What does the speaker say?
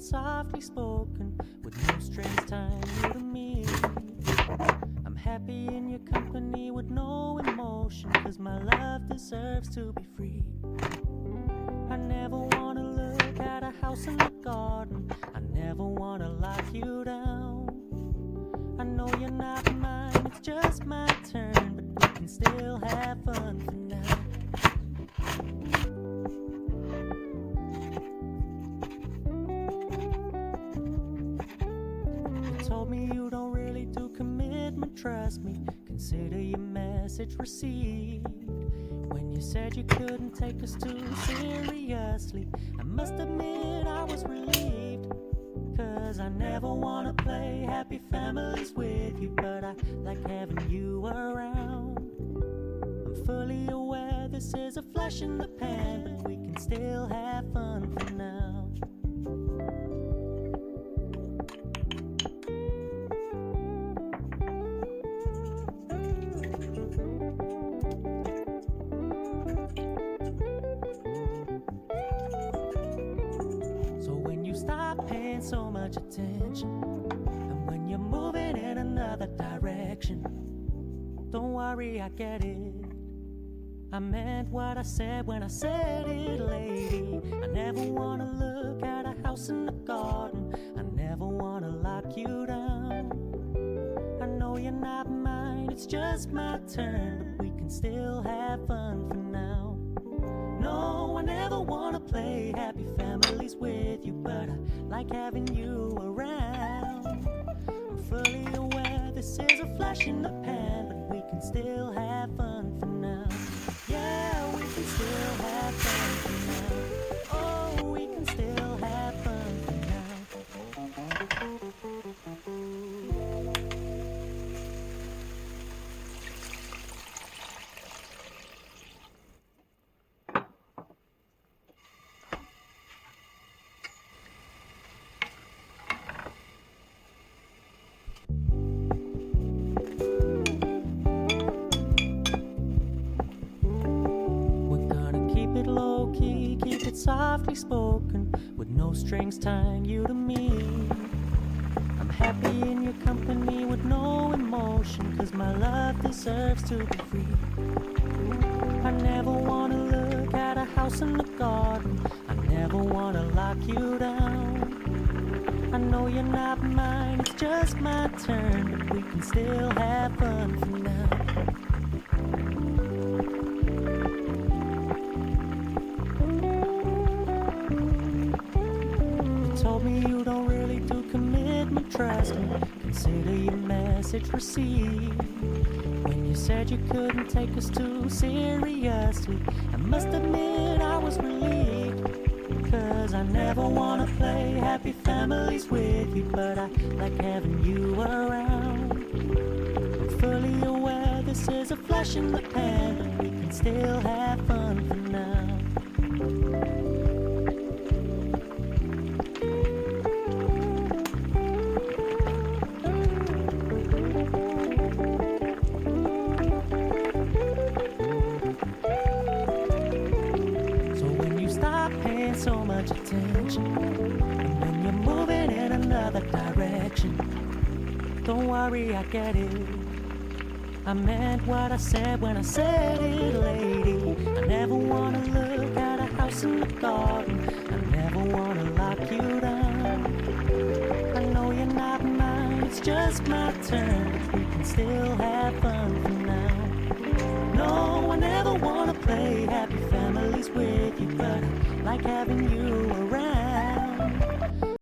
it softly spoken, with no strings tying you to me. I'm happy in your company with no emotion, 'cause my love deserves to be free. I never wanna look at a house in the garden, I never wanna lock you down. I know you're not mine, it's just my turn, but we can still have fun for now. You told me you don't really do commitment, trust me, consider your message received. When you said you couldn't take us too seriously, I must admit I was relieved. 'Cause I never wanna play happy families with you, but I like having you around. I'm fully aware this is a flash in the pan, but we can still have fun for now. So much attention, and when you're moving in another direction, don't worry, I get it. I meant what I said when I said it, lady. I never wanna look at a house in the garden, I never wanna lock you down. I know you're not mine, it's just my turn, but we can still have fun for now. No, I never wanna play happy families with you, but I like having you around. I'm fully aware this is a flash in the pan, but we can still have fun for now. Yeah, we can still have fun for now. Oh, we can still have fun for now. Softly spoken, with no strings tying you to me. I'm happy in your company with no emotion, 'cause my love deserves to be free. I never wanna look at a house in the garden, I never wanna lock you down. I know you're not mine, it's just my turn, but we can still have fun for now. Told me you don't really do commitment, trust me, consider your message received. When you said you couldn't take us too seriously, I must admit I was relieved. 'Cause I never wanna play happy families with you, but I like having you around. I'm fully aware this is a flash in the pan, but we can still have fun for now. So much attention, and when you're moving in another direction, don't worry, I get it. I meant what I said when I said it, lady. I never wanna look at a house in the garden, I never wanna lock you down. I know you're not mine, it's just my turn, but we can still have fun for now. No, I never wanna play happy families with you, but I like having you